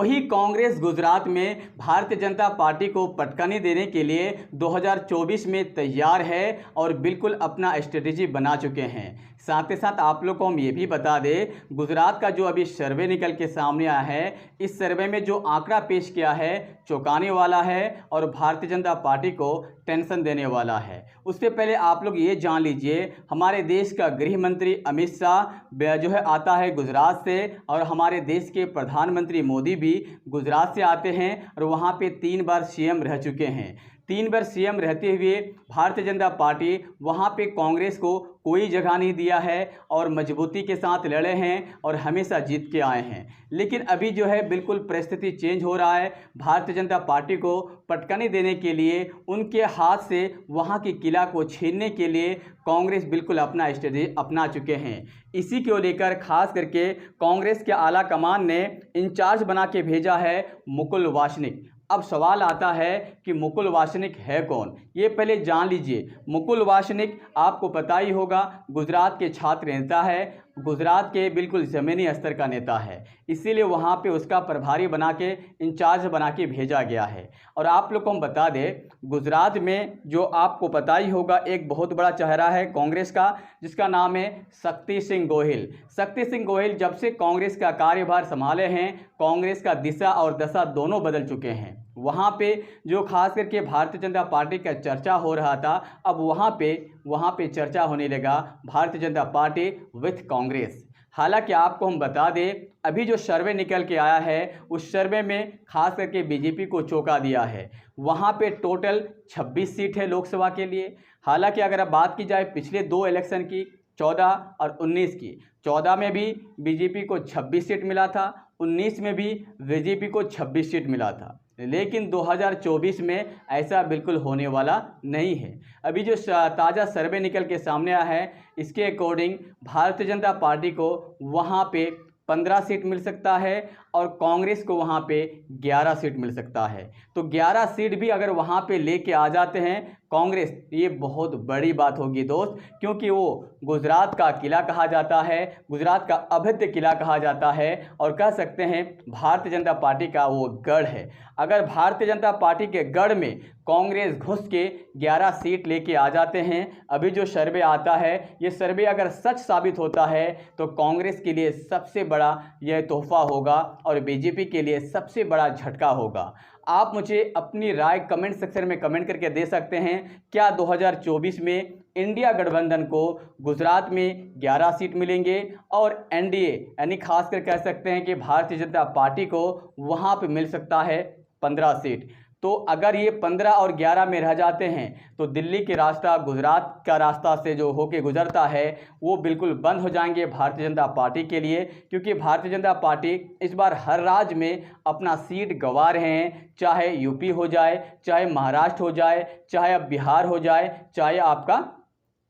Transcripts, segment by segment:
वही कांग्रेस गुजरात में भारतीय जनता पार्टी को पटकनी देने के लिए 2024 में तैयार है और बिल्कुल अपना स्ट्रेटेजी बना चुके हैं। साथ ही साथ आप लोग को हम ये भी बता दें, गुजरात का जो अभी सर्वे निकल के सामने आया है, इस सर्वे में जो आंकड़ा पेश किया है चौंकाने वाला है और भारतीय जनता पार्टी को टेंशन देने वाला है। उससे पहले आप लोग ये जान लीजिए, हमारे देश का गृह मंत्री अमित शाह जो है आता है गुजरात से, और हमारे देश के प्रधानमंत्री मोदी भी गुजरात से आते हैं और वहाँ पे 3 बार सीएम रह चुके हैं। 3 बार सीएम रहते हुए भारतीय जनता पार्टी वहाँ पे कांग्रेस को कोई जगह नहीं दिया है और मजबूती के साथ लड़े हैं और हमेशा जीत के आए हैं। लेकिन अभी जो है बिल्कुल परिस्थिति चेंज हो रहा है। भारतीय जनता पार्टी को पटकनी देने के लिए, उनके हाथ से वहाँ की किला को छीनने के लिए कांग्रेस बिल्कुल अपना स्ट्रेटेजी अपना चुके हैं। इसी को लेकर खास करके कांग्रेस के आला कमान ने इंचार्ज बना के भेजा है मुकुल वासनिक। अब सवाल आता है कि मुकुल वासनिक है कौन, ये पहले जान लीजिए। मुकुल वासनिक आपको पता ही होगा, गुजरात के छात्र नेता है, गुजरात के बिल्कुल ज़मीनी स्तर का नेता है, इसीलिए वहाँ पे उसका प्रभारी बना के, इंचार्ज बना के भेजा गया है। और आप लोग को हम बता दें, गुजरात में जो आपको पता ही होगा एक बहुत बड़ा चेहरा है कांग्रेस का, जिसका नाम है शक्ति सिंह गोहिल। शक्ति सिंह गोहिल जब से कांग्रेस का कार्यभार संभाले हैं, कांग्रेस का दिशा और दशा दोनों बदल चुके हैं। वहाँ पे जो खास करके भारतीय जनता पार्टी का चर्चा हो रहा था, अब वहाँ पे चर्चा होने लगा भारतीय जनता पार्टी विथ कांग्रेस। हालांकि आपको हम बता दें, अभी जो सर्वे निकल के आया है, उस सर्वे में खास करके बीजेपी को चौंका दिया है। वहाँ पे टोटल 26 सीट है लोकसभा के लिए। हालांकि अगर अब बात की जाए पिछले 2 इलेक्शन की, 14 और 19 की, 14 में भी बीजेपी को 26 सीट मिला था, 19 में भी बीजेपी को 26 सीट मिला था। लेकिन 2024 में ऐसा बिल्कुल होने वाला नहीं है। अभी जो ताज़ा सर्वे निकल के सामने आया है, इसके अकॉर्डिंग भारतीय जनता पार्टी को वहाँ पे 15 सीट मिल सकता है और कांग्रेस को वहाँ पे 11 सीट मिल सकता है। तो 11 सीट भी अगर वहाँ पे लेके आ जाते हैं कांग्रेस, ये बहुत बड़ी बात होगी दोस्त, क्योंकि वो गुजरात का किला कहा जाता है, गुजरात का अभेद्य किला कहा जाता है और कह सकते हैं भारतीय जनता पार्टी का वो गढ़ है। अगर भारतीय जनता पार्टी के गढ़ में कांग्रेस घुस के 11 सीट लेके आ जाते हैं, अभी जो सर्वे आता है, ये सर्वे अगर सच साबित होता है तो कांग्रेस के लिए सबसे बड़ा यह तोहफा होगा और बीजेपी के लिए सबसे बड़ा झटका होगा। आप मुझे अपनी राय कमेंट सेक्शन में कमेंट करके दे सकते हैं, क्या 2024 में इंडिया गठबंधन को गुजरात में 11 सीट मिलेंगे और एनडीए यानी खासकर कह सकते हैं कि भारतीय जनता पार्टी को वहाँ पे मिल सकता है 15 सीट। तो अगर ये 15 और 11 में रह जाते हैं तो दिल्ली के रास्ता, गुजरात का रास्ता से जो होके गुजरता है, वो बिल्कुल बंद हो जाएंगे भारतीय जनता पार्टी के लिए, क्योंकि भारतीय जनता पार्टी इस बार हर राज्य में अपना सीट गंवा रहे हैं। चाहे यूपी हो जाए, चाहे महाराष्ट्र हो जाए, चाहे अब बिहार हो जाए, चाहे आपका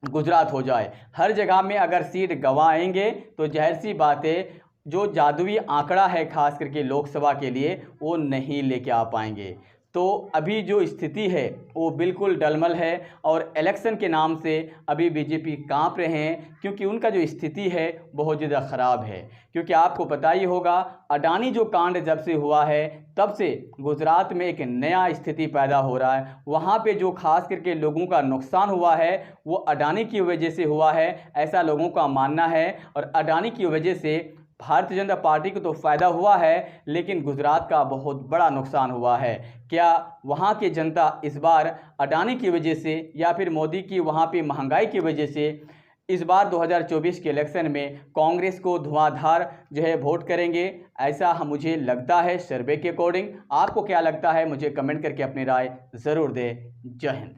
गुजरात हो जाए, हर जगह में अगर सीट गंवाएंगे तो जाहिर सी बात है जो जादुई आंकड़ा है खास करके लोकसभा के लिए, वो नहीं लेके आ पाएंगे। तो अभी जो स्थिति है वो बिल्कुल डलमल है और इलेक्शन के नाम से अभी बीजेपी कांप रहे हैं, क्योंकि उनका जो स्थिति है बहुत ज़्यादा ख़राब है। क्योंकि आपको पता ही होगा, अडानी जो कांड जब से हुआ है तब से गुजरात में एक नया स्थिति पैदा हो रहा है। वहाँ पे जो खास करके लोगों का नुकसान हुआ है वो अडानी की वजह से हुआ है, ऐसा लोगों का मानना है। और अडानी की वजह से भारतीय जनता पार्टी को तो फ़ायदा हुआ है, लेकिन गुजरात का बहुत बड़ा नुकसान हुआ है। क्या वहाँ की जनता इस बार अडानी की वजह से या फिर मोदी की वहाँ पे महंगाई की वजह से इस बार 2024 के इलेक्शन में कांग्रेस को धुआंधार जो है वोट करेंगे? ऐसा मुझे लगता है सर्वे के अकॉर्डिंग। आपको क्या लगता है मुझे कमेंट करके अपनी राय ज़रूर दें। जय हिंद।